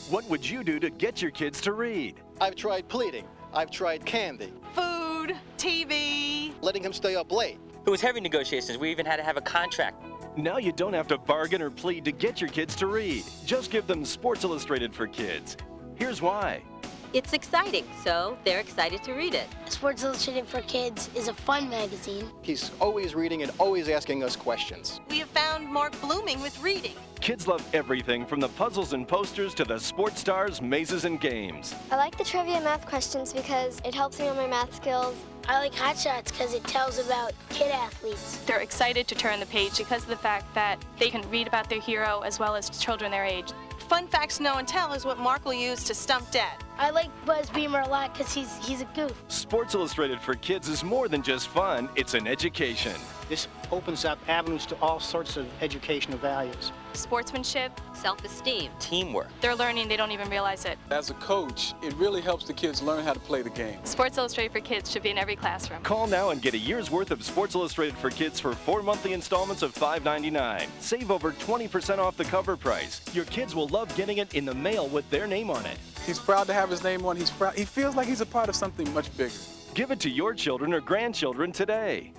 What would you do to get your kids to read? I've tried pleading. I've tried candy. Food, TV. Letting him stay up late. It was heavy negotiations. We even had to have a contract. Now you don't have to bargain or plead to get your kids to read. Just give them Sports Illustrated for Kids. Here's why. It's exciting, so they're excited to read it. Sports Illustrated for Kids is a fun magazine. He's always reading and always asking us questions. We have found Mark blooming with reading. Kids love everything from the puzzles and posters to the sports stars, mazes, and games. I like the trivia math questions because it helps me on my math skills. I like Hot Shots because it tells about kid athletes. They're excited to turn the page because of the fact that they can read about their hero as well as children their age. Fun Facts No and Tell is what Mark will use to stump Dad. I like Buzz Beamer a lot because he's a goof. Sports Illustrated for Kids is more than just fun, it's an education. This opens up avenues to all sorts of educational values. Sportsmanship, Self-esteem. Teamwork. they're learning, they don't even realize it. As a coach, it really helps the kids learn how to play the game. Sports Illustrated for Kids should be in every classroom. Call now and get a year's worth of Sports Illustrated for Kids for 4 monthly installments of $5.99. Save over 20% off the cover price. Your kids will love getting it in the mail with their name on it. He's proud to have his name on. He feels like he's a part of something much bigger. Give it to your children or grandchildren today.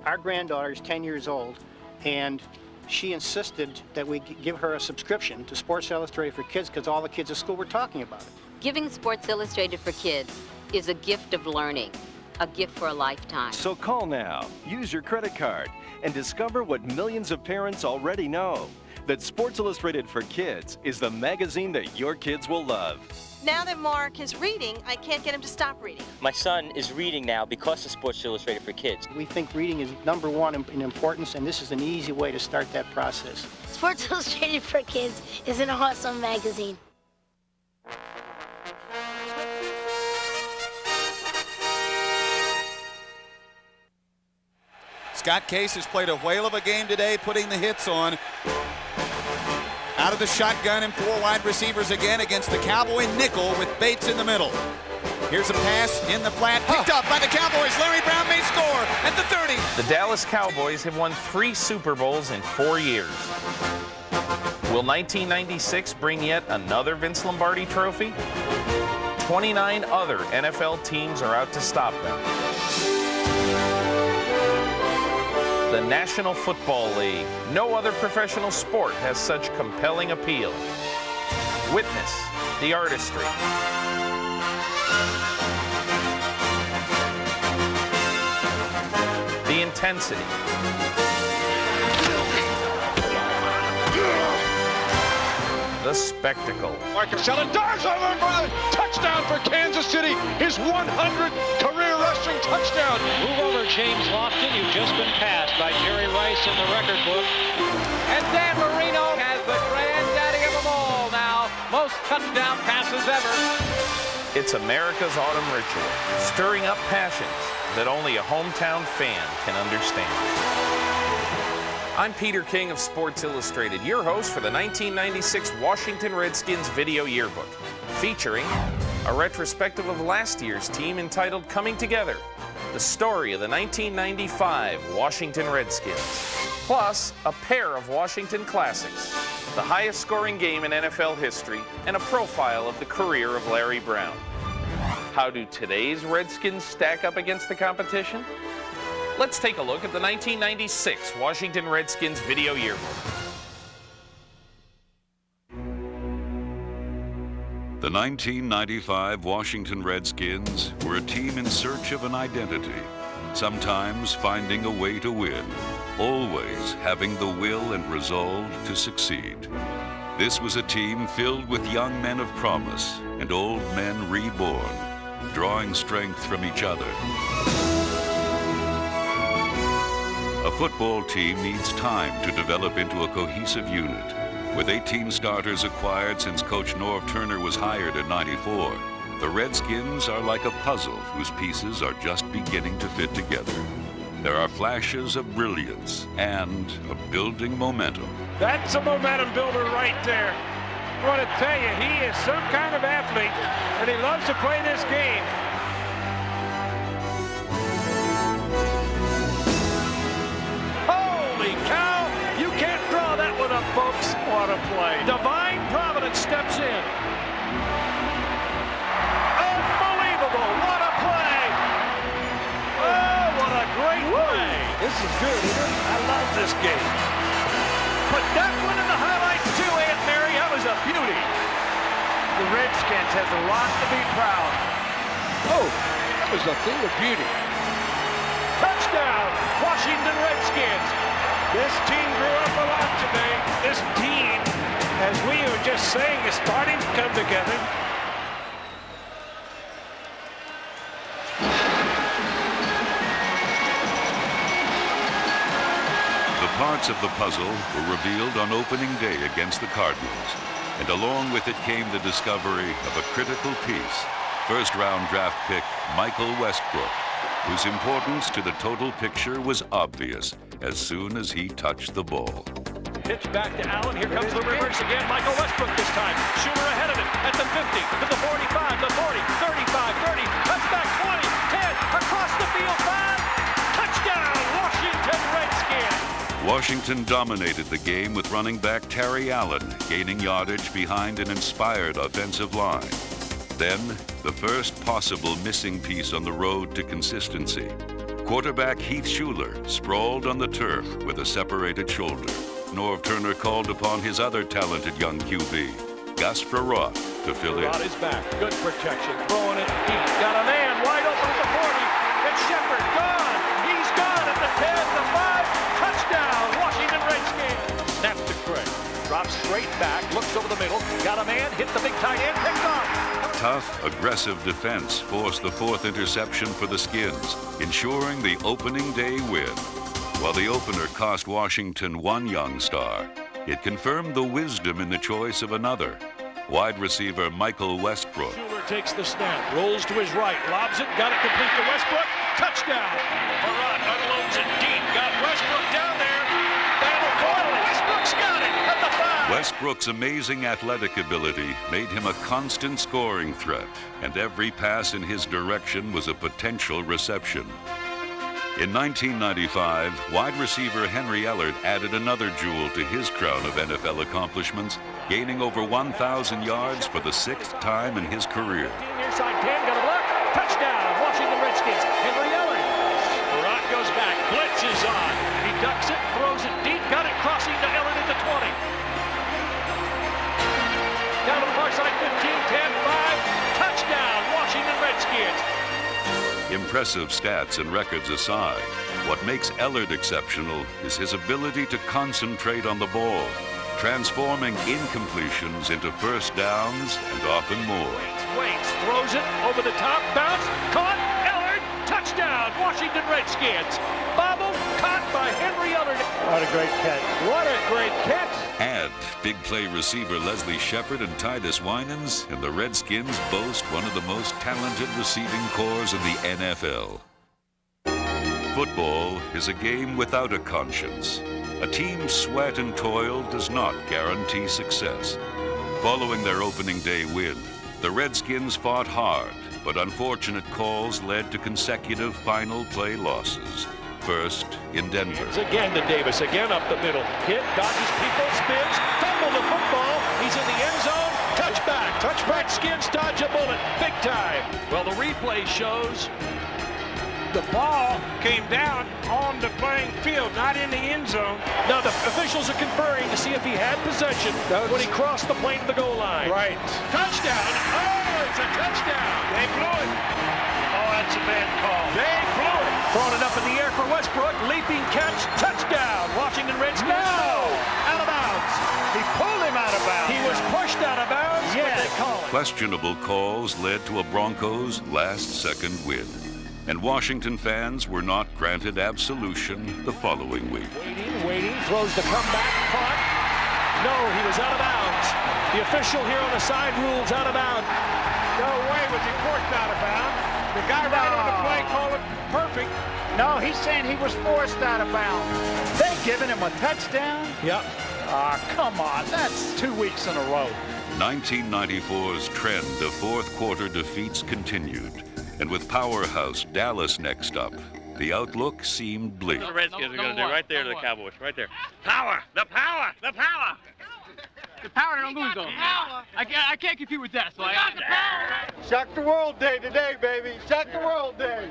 Our granddaughter is 10 years old, and she insisted that we give her a subscription to Sports Illustrated for Kids because all the kids at school were talking about it. Giving Sports Illustrated for Kids is a gift of learning, a gift for a lifetime. So call now, use your credit card, and discover what millions of parents already know, that Sports Illustrated for Kids is the magazine that your kids will love. Now that Mark is reading, I can't get him to stop reading. My son is reading now because of Sports Illustrated for Kids. We think reading is #1 in importance, and this is an easy way to start that process. Sports Illustrated for Kids is an awesome magazine. Scott Case has played a whale of a game today, putting the hits on. Out of the shotgun and 4 wide receivers again against the Cowboy nickel with Bates in the middle. Here's a pass in the flat, picked up by the Cowboys. Larry Brown may score at the 30. The Dallas Cowboys have won 3 Super Bowls in 4 years. Will 1996 bring yet another Vince Lombardi trophy? 29 other NFL teams are out to stop them. The National Football League. No other professional sport has such compelling appeal. Witness the artistry. The intensity. The spectacle. Marcus Allen dives over for the touchdown for Kansas City. His 100th career rushing touchdown. Move over, James Lofton. You've just been passed by Jerry Rice in the record book. And Dan Marino has the granddaddy of them all now. Most touchdown passes ever. It's America's autumn ritual, stirring up passions that only a hometown fan can understand. I'm Peter King of Sports Illustrated, your host for the 1996 Washington Redskins Video Yearbook, featuring a retrospective of last year's team entitled Coming Together, the story of the 1995 Washington Redskins, plus a pair of Washington classics, the highest scoring game in NFL history, and a profile of the career of Larry Brown. How do today's Redskins stack up against the competition? Let's take a look at the 1996 Washington Redskins Video Yearbook. The 1995 Washington Redskins were a team in search of an identity, sometimes finding a way to win, always having the will and resolve to succeed. This was a team filled with young men of promise and old men reborn, drawing strength from each other. A football team needs time to develop into a cohesive unit. With 18 starters acquired since Coach Norv Turner was hired in '94, the Redskins are like a puzzle whose pieces are just beginning to fit together. There are flashes of brilliance and a building momentum. That's a momentum builder right there. I want to tell you, he is some kind of athlete, and he loves to play this game. Holy cow! You can't draw that one up, folks. What a play. Divine Providence steps in. good, isn't it? I love this game. Put that one in the highlights too, Aunt Mary. That was a beauty. The Redskins has a lot to be proud. Oh, that was a thing of beauty. Touchdown, Washington Redskins. This team grew up a lot today. This team, as we were just saying, is starting to come together. The parts of the puzzle were revealed on opening day against the Cardinals, and along with it came the discovery of a critical piece, first-round draft pick Michael Westbrook, whose importance to the total picture was obvious as soon as he touched the ball. Pitch back to Allen. Here comes the reverse again. Michael Westbrook this time. Schumer ahead of him at the 50, to the 45, the 40, 35, 30, touchback 20, 10, across the field, 5, touchdown, Washington Redskins. Washington dominated the game with running back Terry Allen gaining yardage behind an inspired offensive line. Then, the first possible missing piece on the road to consistency. Quarterback Heath Schuler sprawled on the turf with a separated shoulder. Norv Turner called upon his other talented young QB, Gus Frerotte, to fill in. Frerotte is back. Good protection. Throwing it deep. Got a man wide open at the 40. It's Shepard. Gone. He's gone at the 10, the 5. Touchdown, Washington Redskins. Snap to Craig. Drops straight back. Looks over the middle. Got a man. Hit the big tight end. Picked off. Tough, aggressive defense forced the fourth interception for the Skins, ensuring the opening day win. While the opener cost Washington one young star, it confirmed the wisdom in the choice of another, wide receiver Michael Westbrook. Schuler takes the snap, rolls to his right, lobs it, got it complete to Westbrook. Touchdown. Frerotte unloads it deep, got Westbrook down there. Battle for it. Westbrook's got it at the 5. Westbrook's amazing athletic ability made him a constant scoring threat, and every pass in his direction was a potential reception. In 1995, wide receiver Henry Ellard added another jewel to his crown of NFL accomplishments, gaining over 1,000 yards for the 6th time in his career. Near side 10, got a block. Touchdown, Washington Redskins. Henry Ellard. Frerotte goes back. Blitz is on. He ducks it, throws it deep, got it crossing to Ellard at the 20. Down to the far side, 15, 10, 5. Touchdown, Washington Redskins. Impressive stats and records aside, what makes Ellard exceptional is his ability to concentrate on the ball, transforming incompletions into first downs and often more. Waits, throws it over the top, bounce, caught, Ellard, touchdown, Washington Redskins. Bobbled, caught by Henry Ellard. What a great catch. What a great catch. Add big play receiver Leslie Shepard and Titus Winans, and the Redskins boast one of the most talented receiving corps in the NFL. Football is a game without a conscience. A team's sweat and toil does not guarantee success. Following their opening day win, the Redskins fought hard, but unfortunate calls led to consecutive final play losses. First in Denver. Again to Davis, again up the middle. Hit, dodges people, spins, fumble the football. He's in the end zone. Touchback. Touchback. Skins dodge a bullet. Big time. Well, the replay shows The ball came down on the playing field, not in the end zone. now the officials are conferring to see if he had possession when he crossed the plane to the goal line. Right. Touchdown. Oh, it's a touchdown. They blew it. Oh, that's a bad call. They blew it. Throwing it up in the air for Westbrook. Leaping catch. Touchdown. Washington Redskins. No. Out of bounds. He pulled him out of bounds. He was pushed out of bounds, but they call it. Questionable calls led to a Broncos last-second win, and Washington fans were not granted absolution the following week. Waiting, throws the comeback, caught. No, he was out of bounds. The official here on the side rules out of bounds. No way was he forced out of bounds. The guy right on the play called it perfect. No, he's saying he was forced out of bounds. They giving him a touchdown? Yep. Come on, that's 2 weeks in a row. 1994's trend of fourth-quarter defeats continued, and with powerhouse Dallas next up, the outlook seemed bleak. The Redskins are going to do right there to the Cowboys, right there. Power! The power! The power! The power don't lose, though. I can't compete with that, so I got the power. Shock the world day today, baby. Shock the world day.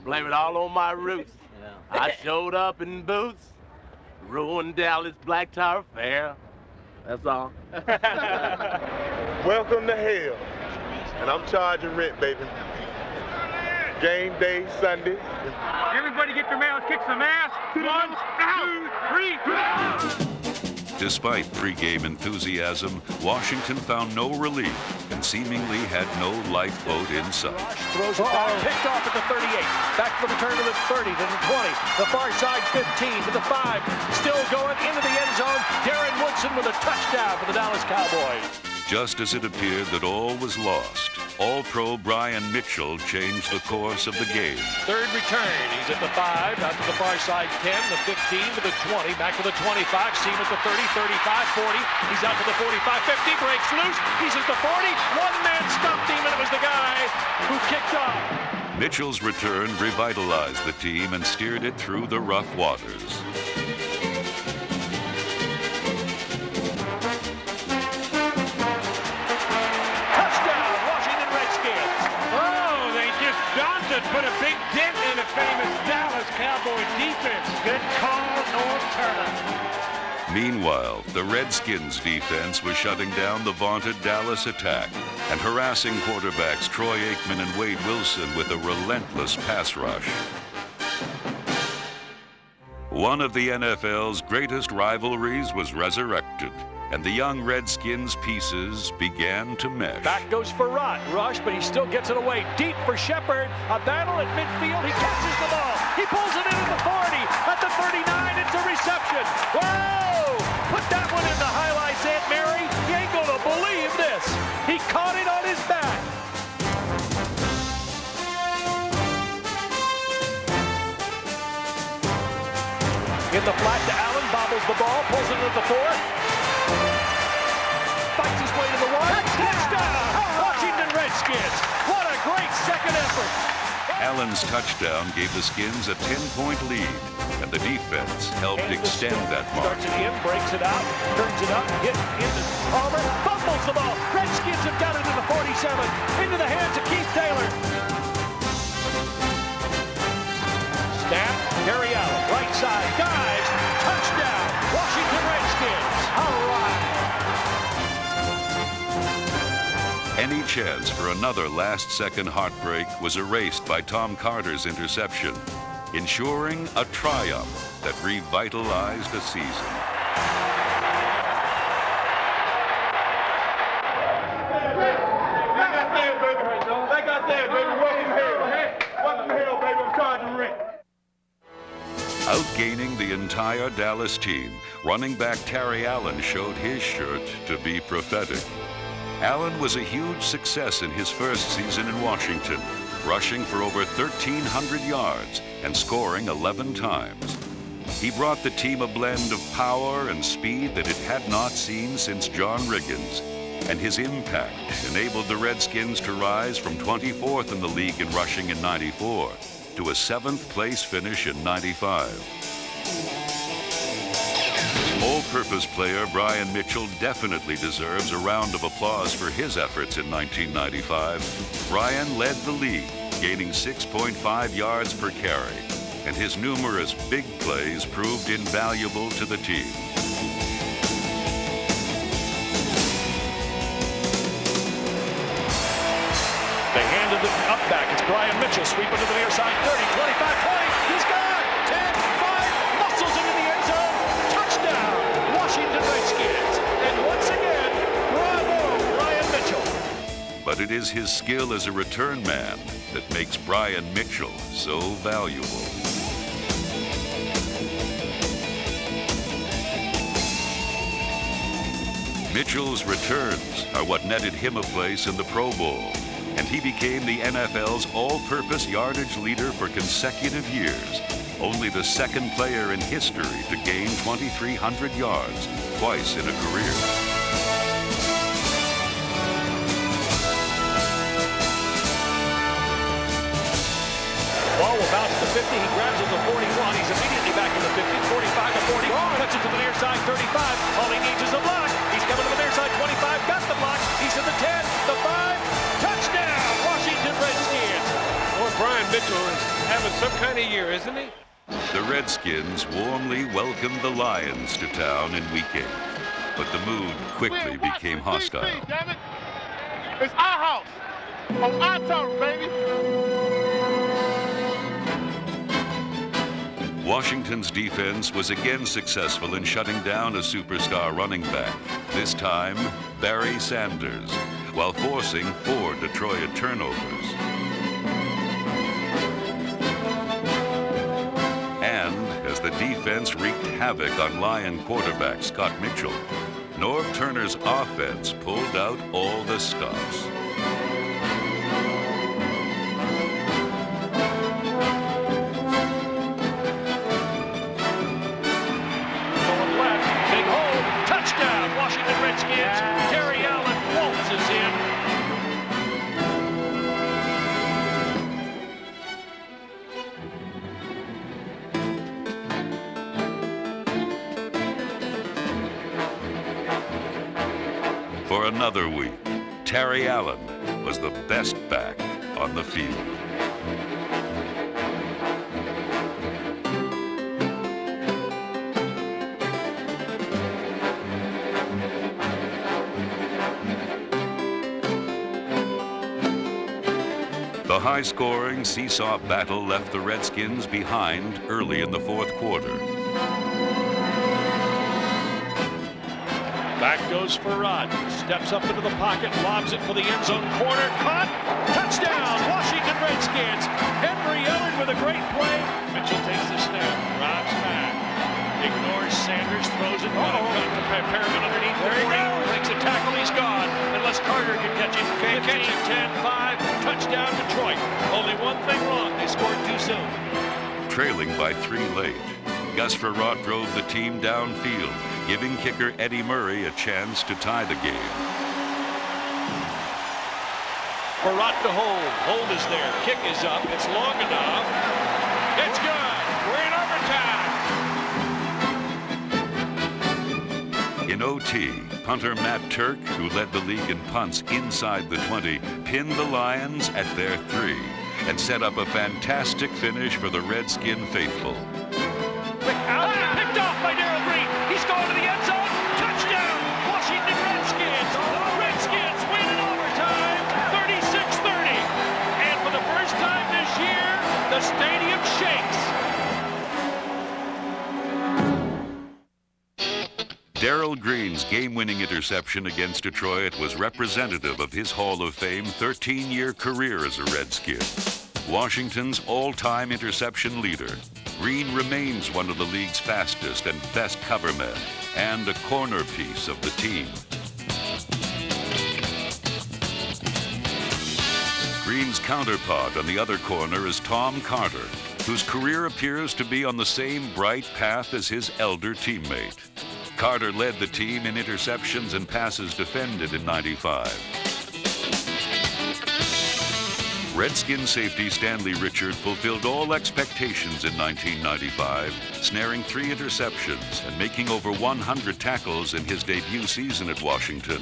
Blame it all on my roots. I showed up in boots, ruined Dallas Black Tower Fair. That's all. Welcome to hell. And I'm charging rent, baby. Game day, Sunday. Everybody get their mouths, kick some ass. 1, 2, 3. Despite pregame enthusiasm, Washington found no relief and seemingly had no lifeboat in sight. Throws it back, picked off at the 38. Back for the turn to the 30, to the 20. The far side 15 to the 5. Still going into the end zone. Darren Woodson with a touchdown for the Dallas Cowboys. Just as it appeared that all was lost, All-Pro Brian Mitchell changed the course of the game. Third return. He's at the 5, out to the far side 10, the 15 to the 20, back to the 25. See him at the 30, 35, 40. He's out to the 45, 50, breaks loose. He's at the 40. One man stopped him, and it was the guy who kicked off. Mitchell's return revitalized the team and steered it through the rough waters. Put a big dent in the famous Dallas Cowboy defense. Good call, North Turner. Meanwhile, the Redskins defense was shutting down the vaunted Dallas attack and harassing quarterbacks Troy Aikman and Wade Wilson with a relentless pass rush. One of the NFL's greatest rivalries was resurrected, and the young Redskins pieces began to mesh. Back goes for Rush, but he still gets it away. Deep for Shepard. A battle at midfield. He catches the ball. He pulls it in at the 40. At the 39, it's a reception. Whoa! Put that one in the highlights, Aunt Mary. You ain't going to believe this. He caught it on his back. In the flat to Allen, bobbles the ball, pulls it at the 4. Fights his way to the 1. Touchdown! Washington Redskins. What a great second effort. Allen's touchdown gave the Skins a 10-point lead, and the defense helped extend that mark. Starts it in, breaks it out, turns it up, hit into Palmer, fumbles the ball. Redskins have got it to the 47, into the hands of Keith Taylor. Snap, Terry Allen, right side, dives, touchdown, Washington Redskins. All right. Any chance for another last-second heartbreak was erased by Tom Carter's interception, ensuring a triumph that revitalized the season. Like I said, baby, welcome to hell. Welcome to hell, baby. I'm charging rent. Outgaining the entire Dallas team, running back Terry Allen showed his shirt to be prophetic. Allen was a huge success in his first season in Washington, rushing for over 1,300 yards and scoring 11 times. He brought the team a blend of power and speed that it had not seen since John Riggins, and his impact enabled the Redskins to rise from 24th in the league in rushing in '94 to a 7th place finish in '95. All-purpose player Brian Mitchell definitely deserves a round of applause for his efforts in 1995. Brian led the league, gaining 6.5 yards per carry, and his numerous big plays proved invaluable to the team. They handed it up back. It's Brian Mitchell sweeping to the near side. 30, 25, 20. He's gone. 10, 5. Muscles into the end zone. Touchdown. Washington Redskins. And once again, bravo, Brian Mitchell. But it is his skill as a return man that makes Brian Mitchell so valuable. Mitchell's returns are what netted him a place in the Pro Bowl, and he became the NFL's all-purpose yardage leader for consecutive years, only the second player in history to gain 2,300 yards twice in a career. Ball will bounce to the 50. He grabs it to the 41. He's immediately back to the 50, 45 to 40. Cuts it to the near side, 35. All he needs is a block. He's coming to the near side, 25. Got the block. He's at the 10, the 5. Touchdown, Washington Redskins. Boy, Brian Mitchell is having some kind of year, isn't he? The Redskins warmly welcomed the Lions to town in Week 8, but the mood quickly became hostile. Damn it. It's our house, on our turf, baby. Washington's defense was again successful in shutting down a superstar running back, this time Barry Sanders, while forcing 4 Detroit turnovers. And as the defense wreaked havoc on Lion quarterback Scott Mitchell, Norv Turner's offense pulled out all the stops. Washington Redskins, Terry Allen waltzes in. For another week, Terry Allen was the best back on the field. The high-scoring, seesaw battle left the Redskins behind early in the fourth quarter. Back goes Farad. Steps up into the pocket, lobs it for the end zone corner. Caught. Touchdown, Washington Redskins. Henry Ellen with a great play. Mitchell takes the snap. Robs back. Ignores Sanders, throws it. Cut to Perriman underneath. There he goes. Breaks a tackle, he's gone. Unless Carter can catch him. Can't catch him. 10-5. Touchdown Detroit. Only one thing wrong. They scored too soon. Trailing by 3 late, Gus Farad drove the team downfield, giving kicker Eddie Murray a chance to tie the game. Farad to hold. Hold is there. Kick is up. It's long enough. It's good. We're in overtime. In OT, punter Matt Turk, who led the league in punts inside the 20, pinned the Lions at their 3 and set up a fantastic finish for the Redskin faithful. Quick out. Picked off by Darrell Green. He's going to the end zone. Touchdown, Washington Redskins. The Redskins win in overtime, 36-30. And for the first time this year, the stadium shakes. Darrell Green's game-winning interception against Detroit was representative of his Hall of Fame 13-year career as a Redskin. Washington's all-time interception leader, Green remains one of the league's fastest and best cover men and a corner piece of the team. Green's counterpart on the other corner is Tom Carter, whose career appears to be on the same bright path as his elder teammate. Carter led the team in interceptions and passes defended in '95. Redskin safety Stanley Richard fulfilled all expectations in 1995, snaring 3 interceptions and making over 100 tackles in his debut season at Washington.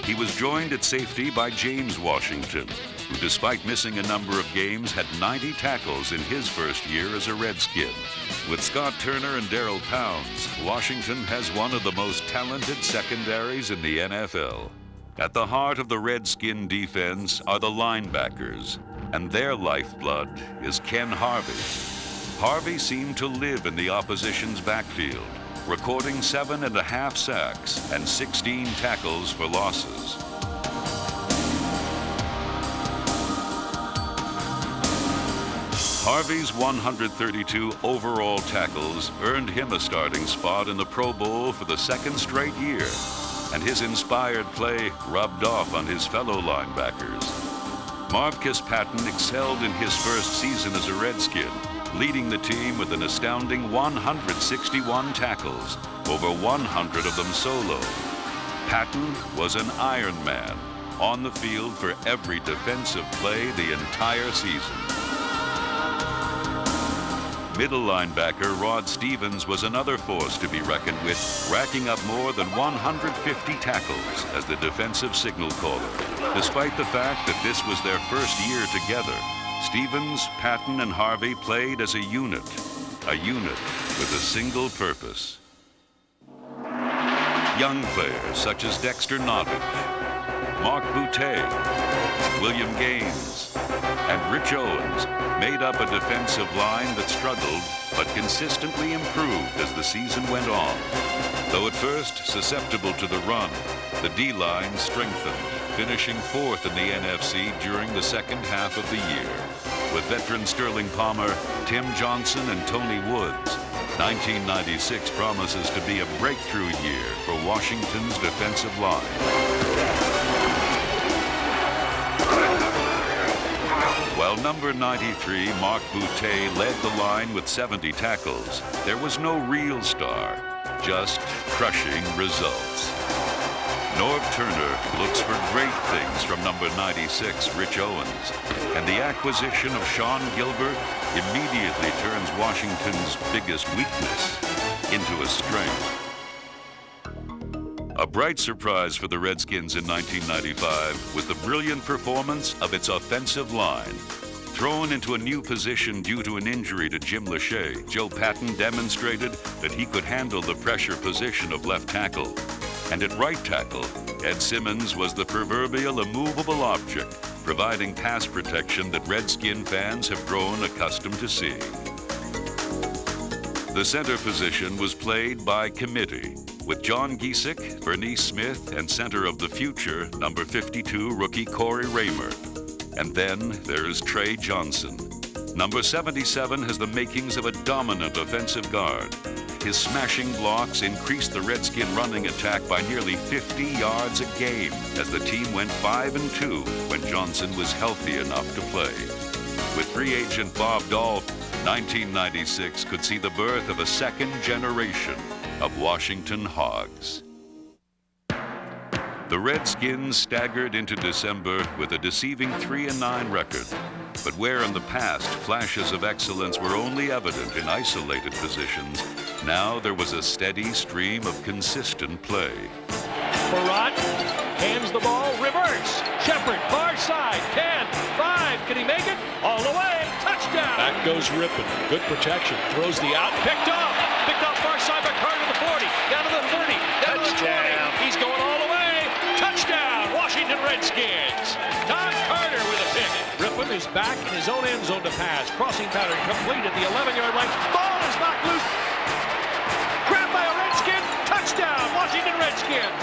He was joined at safety by James Washington, who despite missing a number of games had 90 tackles in his first year as a Redskin. With Scott Turner and Darrell Pounds, Washington has one of the most talented secondaries in the NFL. At the heart of the Redskin defense are the linebackers, and their lifeblood is Ken Harvey. Harvey seemed to live in the opposition's backfield, recording 7.5 sacks and 16 tackles for losses. Harvey's 132 overall tackles earned him a starting spot in the Pro Bowl for the 2nd straight year, and his inspired play rubbed off on his fellow linebackers. Marvcus Patton excelled in his first season as a Redskin, leading the team with an astounding 161 tackles, over 100 of them solo. Patton was an Iron Man, on the field for every defensive play the entire season. Middle linebacker Rod Stevens was another force to be reckoned with, racking up more than 150 tackles as the defensive signal caller. Despite the fact that this was their first year together, Stevens, Patton, and Harvey played as a unit. a unit with a single purpose. Young players such as Dexter Nottage, Mark Boutte, William Gaines, and Rich Owens made up a defensive line that struggled but consistently improved as the season went on. Though at first susceptible to the run, the D-line strengthened, finishing 4th in the NFC during the second half of the year. With veteran Sterling Palmer, Tim Johnson, and Tony Woods, 1996 promises to be a breakthrough year for Washington's defensive line. While number 93, Mark Boutte, led the line with 70 tackles, there was no real star, just crushing results. Norv Turner looks for great things from number 96, Rich Owens, and the acquisition of Sean Gilbert immediately turns Washington's biggest weakness into a strength. A bright surprise for the Redskins in 1995 was the brilliant performance of its offensive line. Thrown into a new position due to an injury to Jim Lachey, Joe Patton demonstrated that he could handle the pressure position of left tackle. And at right tackle, Ed Simmons was the proverbial immovable object, providing pass protection that Redskin fans have grown accustomed to seeing. The center position was played by committee, with John Giesick, Bernice Smith, and center of the future, number 52, rookie Corey Raymer. And then there's Trey Johnson. Number 77 has the makings of a dominant offensive guard. His smashing blocks increased the Redskin running attack by nearly 50 yards a game as the team went 5-2 when Johnson was healthy enough to play. With free agent Bob Dolph, 1996 could see the birth of a second generation of Washington Hogs. The Redskins staggered into December with a deceiving 3-9 record. But where in the past flashes of excellence were only evident in isolated positions, now there was a steady stream of consistent play. Barat hands the ball, reverse. Shepard, far side, 10, 5, can he make it? All the way, touchdown. Back goes Rippon, good protection, throws the out, picked off far side by Carter to the 40, down to the 30, down to the 20. He's going all the way, touchdown, Washington Redskins. Tom Carter with a pick. Rippon is back in his own end zone to pass. Crossing pattern complete at the 11-yard line. Ball is knocked loose. Grabbed by a Redskin. Touchdown, Washington Redskins.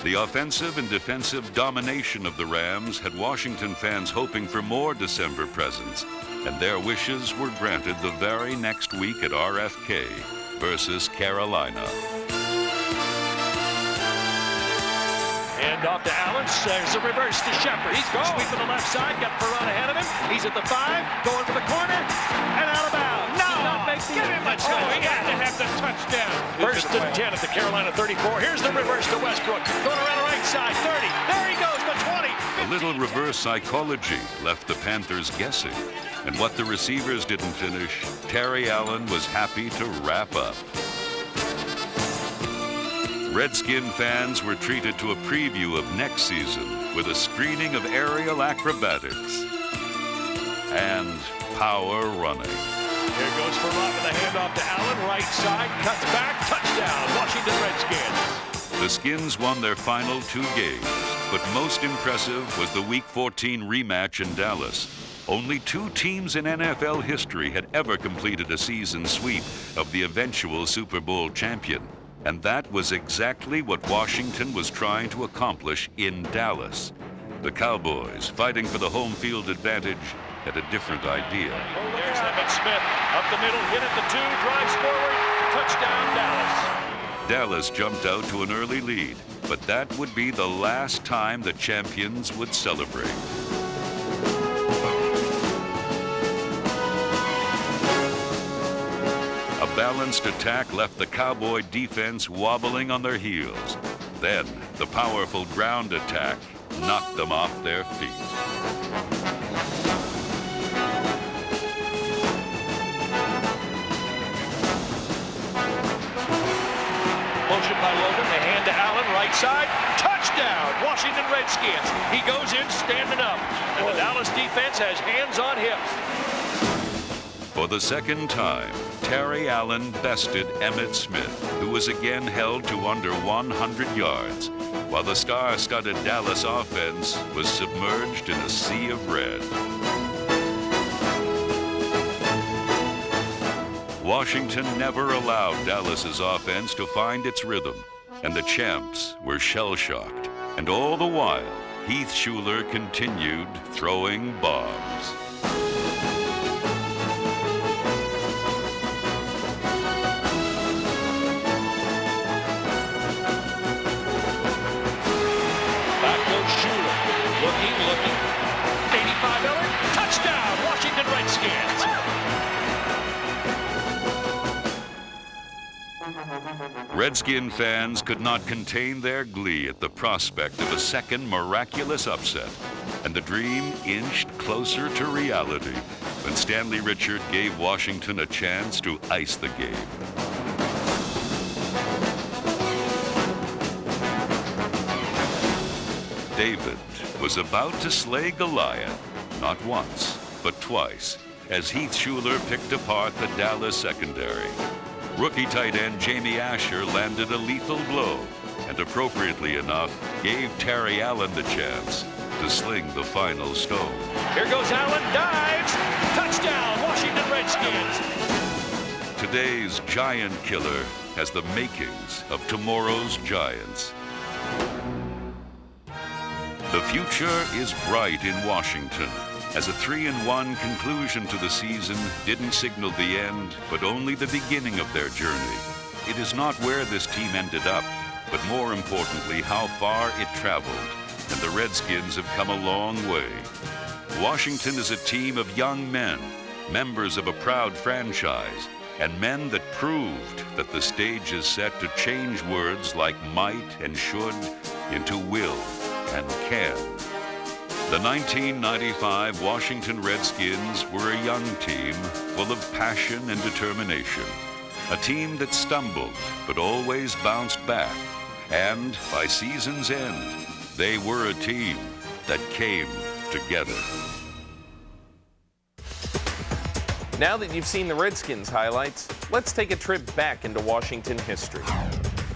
The offensive and defensive domination of the Rams had Washington fans hoping for more December presents, and their wishes were granted the very next week at RFK versus Carolina. Hand off to Allen. There's a reverse to Shepard. He's going sweeping the left side. Got Perron ahead of him. He's at the 5, going for the corner, and out of bounds. No! Give him a touchdown. He had to have the touchdown. First and 10 at the Carolina 34. Here's the reverse to Westbrook. Going around the right side. 30. There he goes, the 20. A little reverse psychology left the Panthers guessing. And what the receivers didn't finish, Terry Allen was happy to wrap up. Redskin fans were treated to a preview of next season with a screening of aerial acrobatics and power running. Here goes Vermont with a handoff to Allen, right side, cuts back, touchdown, Washington Redskins. The Skins won their final 2 games, but most impressive was the Week 14 rematch in Dallas. Only 2 teams in NFL history had ever completed a season sweep of the eventual Super Bowl champion. And that was exactly what Washington was trying to accomplish in Dallas. The Cowboys, fighting for the home field advantage, had a different idea. There's Emmitt Smith, up the middle, hit at the 2, drives forward, touchdown Dallas. Dallas jumped out to an early lead, but that would be the last time the champions would celebrate. A balanced attack left the Cowboy defense wobbling on their heels. Then, the powerful ground attack knocked them off their feet. Motion by Logan, the hand to Allen, right side, touchdown, Washington Redskins. He goes in standing up, and the Dallas defense has hands on hips. For the second time, Terry Allen bested Emmitt Smith, who was again held to under 100 yards, while the star-studded Dallas offense was submerged in a sea of red. Washington never allowed Dallas's offense to find its rhythm, and the champs were shell-shocked. And all the while, Heath Shuler continued throwing bombs. Back goes Shuler. Looking. 85-yard. Touchdown, Washington Redskins. Redskin fans could not contain their glee at the prospect of a second miraculous upset, and the dream inched closer to reality when Stanley Richard gave Washington a chance to ice the game. David was about to slay Goliath, not once, but twice, as Heath Shuler picked apart the Dallas secondary. Rookie tight end Jamie Asher landed a lethal blow and, appropriately enough, gave Terry Allen the chance to sling the final stone. Here goes Allen, dives, touchdown, Washington Redskins. Today's giant killer has the makings of tomorrow's giants. The future is bright in Washington, as a 3-1 conclusion to the season didn't signal the end, but only the beginning of their journey. It is not where this team ended up, but more importantly, how far it traveled, and the Redskins have come a long way. Washington is a team of young men, members of a proud franchise, and men that proved that the stage is set to change words like might and should into will and can. The 1995 Washington Redskins were a young team full of passion and determination. A team that stumbled but always bounced back. And by season's end, they were a team that came together. Now that you've seen the Redskins highlights, let's take a trip back into Washington history.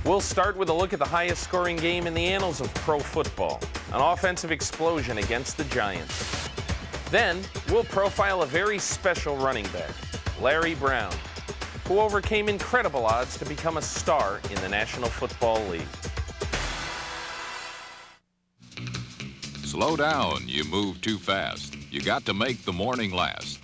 We'll start with a look at the highest scoring game in the annals of pro football, an offensive explosion against the Giants. Then, we'll profile a very special running back, Larry Brown, who overcame incredible odds to become a star in the National Football League. Slow down, you move too fast. You got to make the morning last.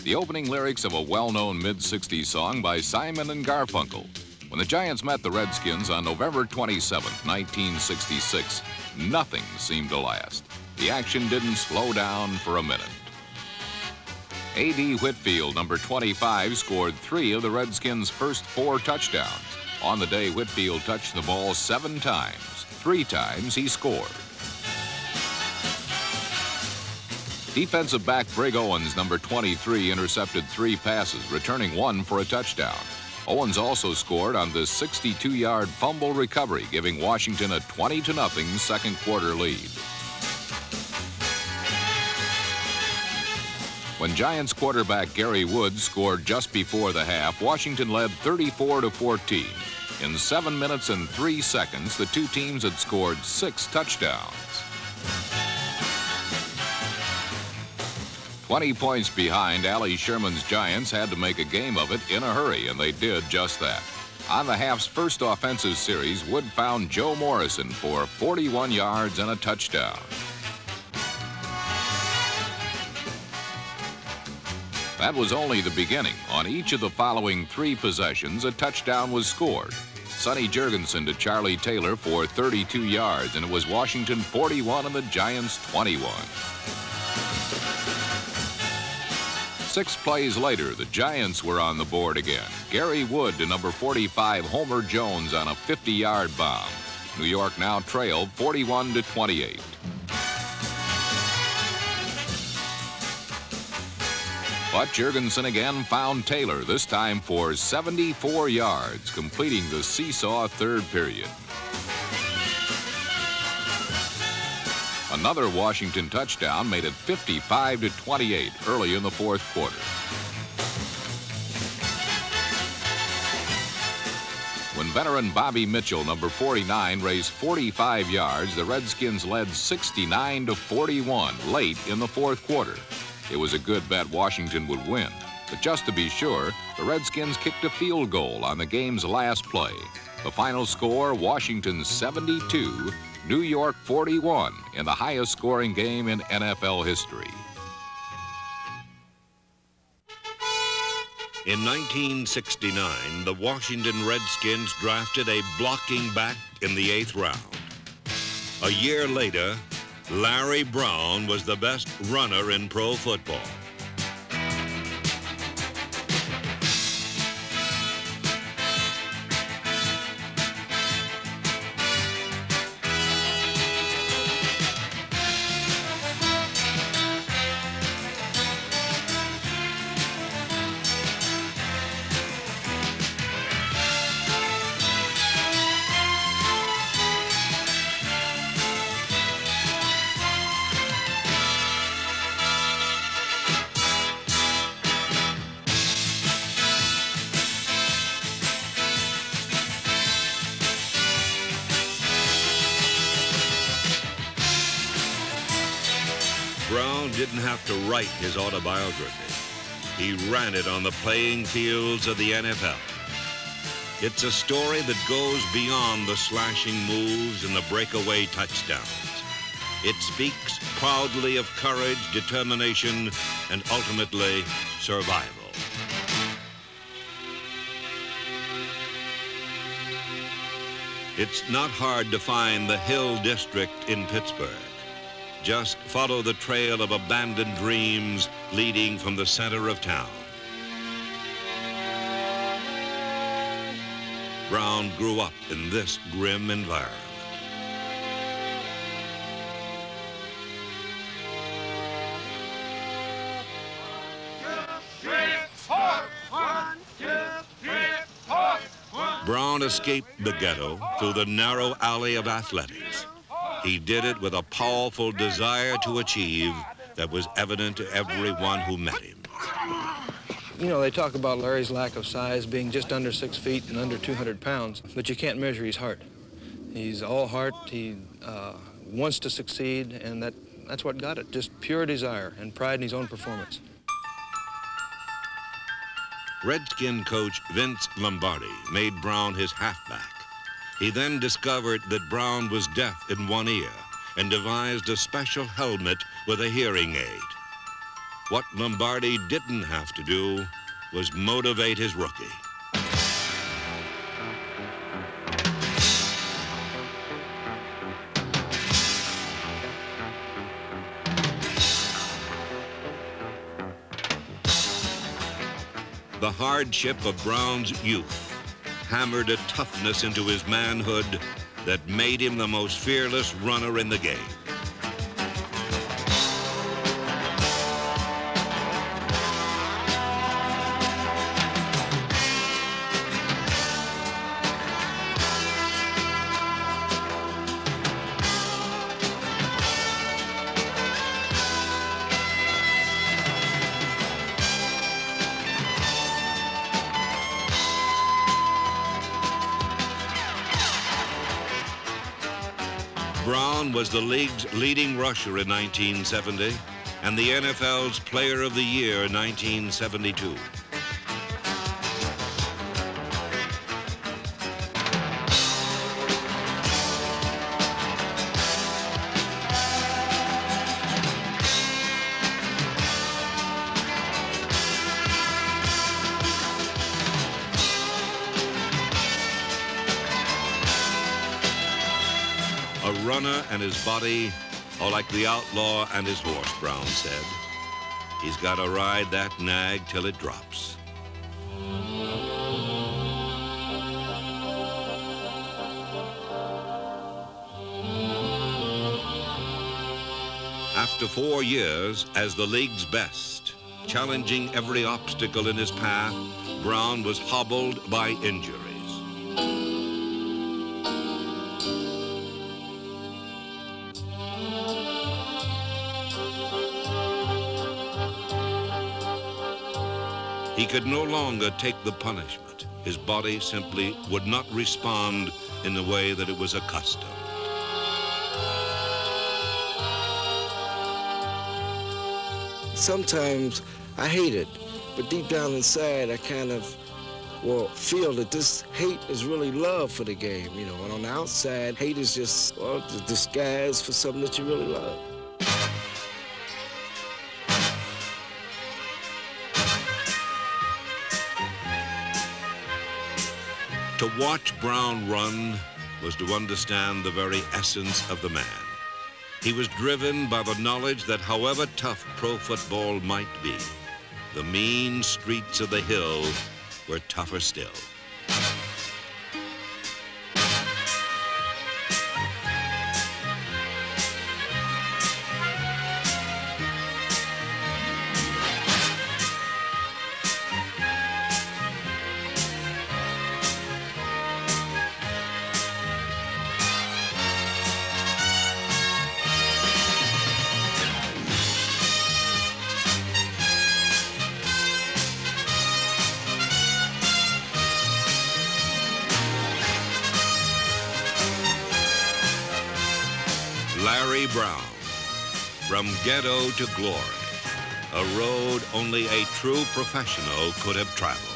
The opening lyrics of a well-known mid-60s song by Simon and Garfunkel. When the Giants met the Redskins on November 27, 1966, nothing seemed to last. The action didn't slow down for a minute. A.D. Whitfield, number 25, scored 3 of the Redskins' first 4 touchdowns. On the day, Whitfield touched the ball 7 times. 3 times he scored. Defensive back Brig Owens, number 23, intercepted 3 passes, returning 1 for a touchdown. Owens also scored on this 62-yard fumble recovery, giving Washington a 20-0 second quarter lead. When Giants quarterback Gary Woods scored just before the half, Washington led 34-14. In 7 minutes and 3 seconds, the two teams had scored 6 touchdowns. 20 points behind, Allie Sherman's Giants had to make a game of it in a hurry, and they did just that. On the half's first offensive series, Wood found Joe Morrison for 41 yards and a touchdown. That was only the beginning. On each of the following 3 possessions, a touchdown was scored. Sonny Jurgensen to Charlie Taylor for 32 yards, and it was Washington 41 and the Giants 21. 6 plays later, the Giants were on the board again. Gary Wood to number 45, Homer Jones, on a 50-yard bomb. New York now trailed 41-28. But Jurgensen again found Taylor, this time for 74 yards, completing the seesaw third period. Another Washington touchdown made it 55-28 early in the fourth quarter. veteran Bobby Mitchell, number 49, raced 45 yards, the Redskins led 69-41 late in the fourth quarter. It was a good bet Washington would win. But just to be sure, the Redskins kicked a field goal on the game's last play. The final score, Washington 72, New York 41, in the highest scoring game in NFL history. In 1969, the Washington Redskins drafted a blocking back in the 8th round. A year later, Larry Brown was the best runner in pro football. Brown didn't have to write his autobiography. He ran it on the playing fields of the NFL. It's a story that goes beyond the slashing moves and the breakaway touchdowns. It speaks proudly of courage, determination, and ultimately survival. It's not hard to find the Hill District in Pittsburgh. Just follow the trail of abandoned dreams leading from the center of town. Brown grew up in this grim environment. Brown escaped the ghetto through the narrow alley of athletics. He did it with a powerful desire to achieve that was evident to everyone who met him. You know, they talk about Larry's lack of size being just under 6 feet and under 200 pounds, but you can't measure his heart. He's all heart. He wants to succeed, and that's what got it, just pure desire and pride in his own performance. Redskin coach Vince Lombardi made Brown his halfback. He then discovered that Brown was deaf in one ear and devised a special helmet with a hearing aid. What Lombardi didn't have to do was motivate his rookie. The hardship of Brown's youth hammered a toughness into his manhood that made him the most fearless runner in the game. Brown was the league's leading rusher in 1970 and the NFL's Player of the Year in 1972. A runner and his body are like the outlaw and his horse, Brown said. He's got to ride that nag till it drops. After 4 years as the league's best, challenging every obstacle in his path, Brown was hobbled by injuries. He could no longer take the punishment. His body simply would not respond in the way that it was accustomed. Sometimes I hate it, but deep down inside I kind of, feel that this hate is really love for the game, you know, and on the outside, hate is just, the disguise for something that you really love. To watch Brown run was to understand the very essence of the man. He was driven by the knowledge that however tough pro football might be, the mean streets of the Hill were tougher still. Larry Brown, from ghetto to glory, a road only a true professional could have traveled.